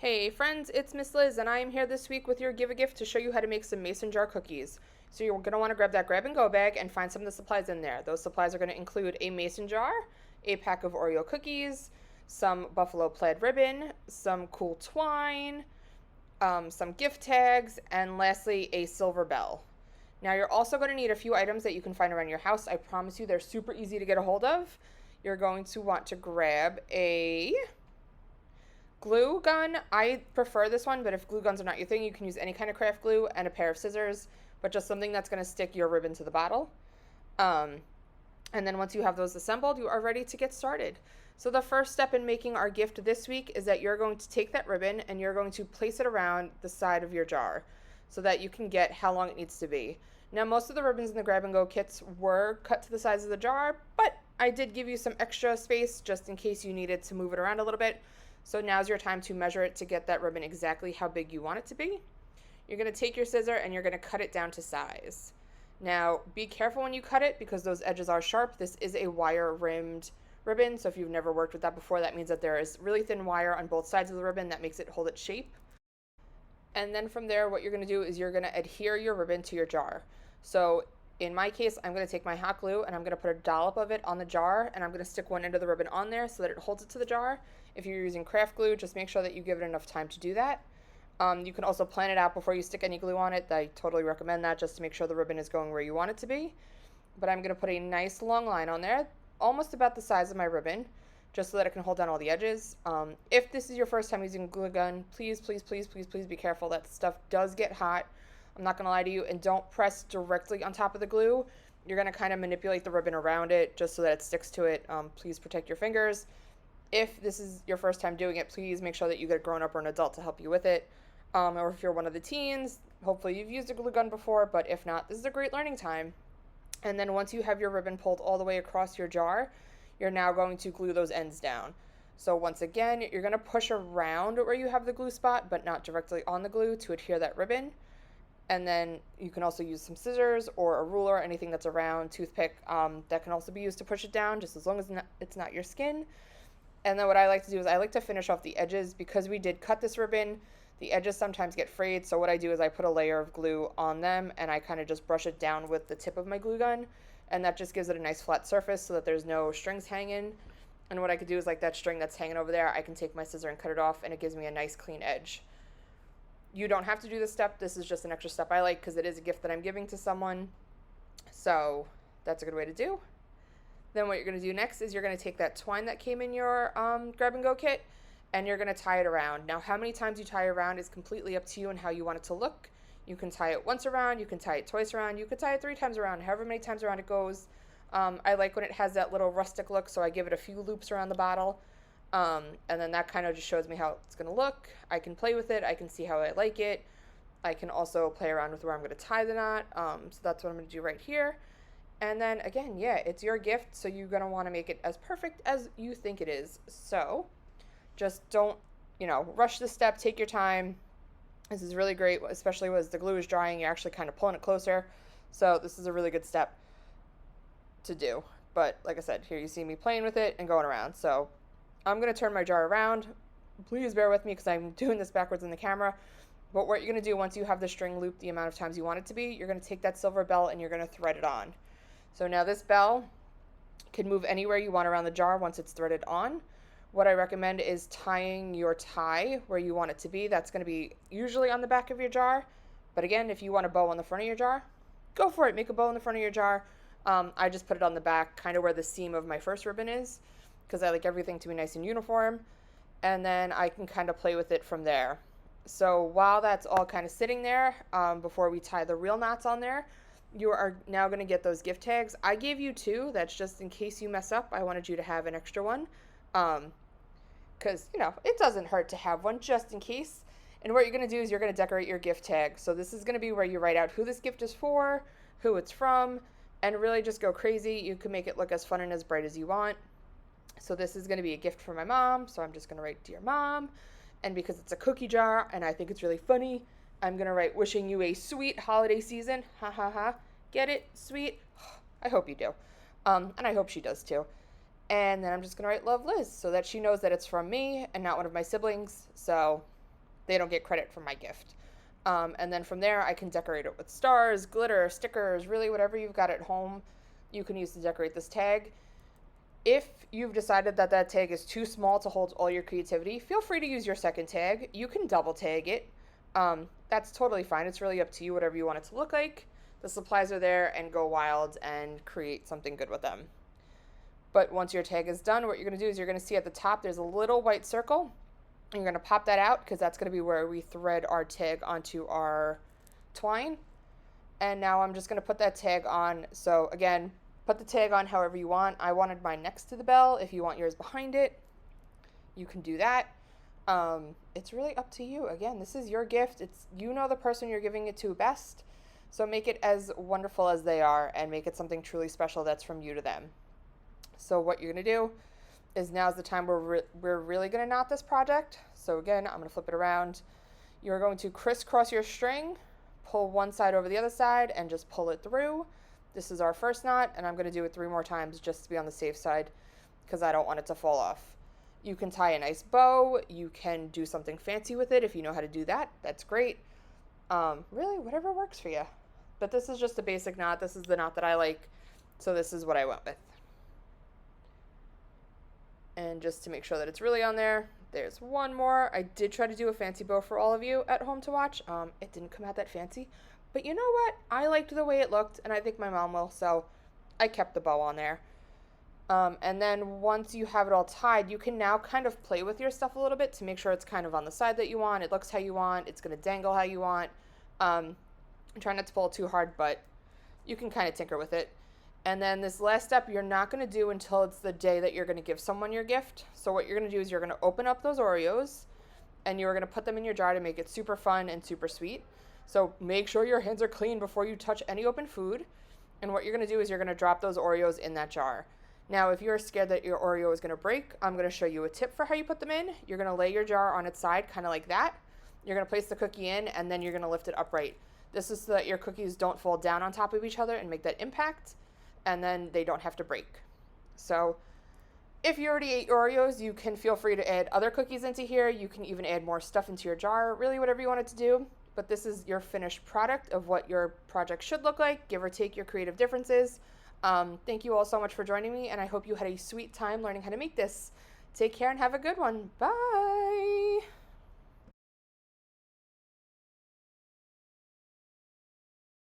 Hey friends, it's Miss Liz, and I am here this week with your Give a Gift to show you how to make some mason jar cookies. So you're going to want to grab that grab and go bag and find some of the supplies in there. Those supplies are going to include a mason jar, a pack of Oreo cookies, some buffalo plaid ribbon, some cool twine, some gift tags, and lastly, a silver bell. Now you're also going to need a few items that you can find around your house. I promise you they're super easy to get a hold of. You're going to want to grab a glue gun. I prefer this one, but if glue guns are not your thing, you can use any kind of craft glue and a pair of scissors, but just something that's going to stick your ribbon to the bottle. Um, and then once you have those assembled, you are ready to get started. So the first step in making our gift this week is that you're going to take that ribbon and you're going to place it around the side of your jar so that you can get how long it needs to be. Now, most of the ribbons in the grab and go kits were cut to the size of the jar, but I did give you some extra space just in case you needed to move it around a little bit. So now's your time to measure it to get that ribbon exactly how big you want it to be. You're going to take your scissor and you're going to cut it down to size. Now, be careful when you cut it because those edges are sharp. This is a wire rimmed ribbon, so if you've never worked with that before, that means that there is really thin wire on both sides of the ribbon that makes it hold its shape. And then from there, what you're going to do is you're going to adhere your ribbon to your jar. So in my case, I'm going to take my hot glue and I'm going to put a dollop of it on the jar, and I'm going to stick one end of the ribbon on there so that it holds it to the jar. If you're using craft glue, just make sure that you give it enough time to do that. You can also plan it out before you stick any glue on it. I totally recommend that just to make sure the ribbon is going where you want it to be. But I'm going to put a nice long line on there, almost about the size of my ribbon, just so that it can hold down all the edges. If this is your first time using a glue gun, please, please, please, please, please be careful. That stuff does get hot. I'm not going to lie to you, and don't press directly on top of the glue. You're going to kind of manipulate the ribbon around it just so that it sticks to it. Please protect your fingers. If this is your first time doing it, please make sure that you get a grown-up or an adult to help you with it. Or if you're one of the teens, hopefully you've used a glue gun before, but if not, this is a great learning time. And then once you have your ribbon pulled all the way across your jar, you're now going to glue those ends down. So once again, you're going to push around where you have the glue spot, but not directly on the glue to adhere that ribbon. And then you can also use some scissors or a ruler, anything that's around, toothpick, that can also be used to push it down, just as long as it's not your skin. And then what I like to do is I like to finish off the edges. Because we did cut this ribbon, the edges sometimes get frayed, so what I do is I put a layer of glue on them and I kind of just brush it down with the tip of my glue gun, and that just gives it a nice flat surface so that there's no strings hanging. And what I could do is, like that string that's hanging over there, I can take my scissor and cut it off, and it gives me a nice clean edge. You don't have to do this step. This is just an extra step I like because it is a gift that I'm giving to someone. So that's a good way to do. Then what you're going to do next is you're going to take that twine that came in your grab and go kit and you're going to tie it around. Now, how many times you tie around is completely up to you and how you want it to look. You can tie it once around, you can tie it twice around, you could tie it 3 times around, however many times around it goes. I like when it has that little rustic look, so I give it a few loops around the bottle. And then that kind of just shows me how it's going to look. I can play with it. I can see how I like it. I can also play around with where I'm going to tie the knot. So that's what I'm going to do right here. And then again, yeah, it's your gift, so you're going to want to make it as perfect as you think it is. So just don't, rush the step. Take your time. This is really great, especially as the glue is drying. You're actually kind of pulling it closer. So this is a really good step to do. But like I said, here you see me playing with it and going around. So I'm going to turn my jar around. Please bear with me because I'm doing this backwards in the camera. But what you're going to do once you have the string looped the amount of times you want it to be, you're going to take that silver bell and you're going to thread it on. So now this bell can move anywhere you want around the jar once it's threaded on. What I recommend is tying your tie where you want it to be. That's going to be usually on the back of your jar. But again, if you want a bow on the front of your jar, go for it. Make a bow in the front of your jar. I just put it on the back, kind of where the seam of my first ribbon is, because I like everything to be nice and uniform. And then I can kind of play with it from there. So while that's all kind of sitting there, before we tie the real knots on there, you are now going to get those gift tags. I gave you 2. That's just in case you mess up. I wanted you to have an extra one. Because, it doesn't hurt to have one just in case. And what you're going to do is you're going to decorate your gift tag. So this is going to be where you write out who this gift is for, who it's from, and really just go crazy. You can make it look as fun and as bright as you want. So this is going to be a gift for my mom. So I'm just going to write, Dear Mom. And because it's a cookie jar and I think it's really funny, I'm going to write, wishing you a sweet holiday season. Ha ha ha. Get it? Sweet? I hope you do. And I hope she does too. And then I'm just going to write Love Liz so that she knows that it's from me and not one of my siblings. So They don't get credit for my gift. And then from there, I can decorate it with stars, glitter, stickers, really whatever you've got at home, you can use to decorate this tag. If you've decided that that tag is too small to hold all your creativity, feel free to use your second tag. You can double tag it. That's totally fine. It's really up to you, whatever you want it to look like. The supplies are there, and go wild and create something good with them. But once your tag is done, what you're going to do is you're going to see at the top there's a little white circle. And you're going to pop that out because that's going to be where we thread our tag onto our twine. And now I'm just going to put that tag on. So again, put the tag on however you want. I wanted mine next to the bell. If you want yours behind it, you can do that. It's really up to you. Again, this is your gift. It's, you know, the person you're giving it to best. So make it as wonderful as they are and make it something truly special that's from you to them. So what you're going to do is now's the time where we're really going to knot this project. So again, I'm going to flip it around. You're going to crisscross your string, pull one side over the other side, and just pull it through. This is our first knot, and I'm going to do it 3 more times just to be on the safe side because I don't want it to fall off. You can tie a nice bow. You can do something fancy with it if you know how to do that. That's great. Really, whatever works for you. But this is just a basic knot. This is the knot that I like, so this is what I went with. And just to make sure that it's really on there, there's one more. I did try to do a fancy bow for all of you at home to watch. It didn't come out that fancy. But you know what? I liked the way it looked, and I think my mom will, so I kept the bow on there. And then once you have it all tied, you can now kind of play with your stuff a little bit to make sure it's kind of on the side that you want. It looks how you want. It's going to dangle how you want. Try not to pull too hard, but you can kind of tinker with it. And then this last step you're not going to do until it's the day that you're going to give someone your gift. So what you're going to do is you're going to open up those Oreos and you're going to put them in your jar to make it super fun and super sweet. So make sure your hands are clean before you touch any open food. And what you're going to do is you're going to drop those Oreos in that jar. Now, if you're scared that your Oreo is going to break, I'm going to show you a tip for how you put them in. You're going to lay your jar on its side, kind of like that. You're going to place the cookie in, and then you're going to lift it upright. This is so that your cookies don't fall down on top of each other and make that impact, and then they don't have to break. So if you already ate Oreos, you can feel free to add other cookies into here. You can even add more stuff into your jar, really whatever you want it to do. But this is your finished product of what your project should look like, give or take your creative differences. Thank you all so much for joining me, and I hope you had a sweet time learning how to make this. Take care and have a good one. Bye!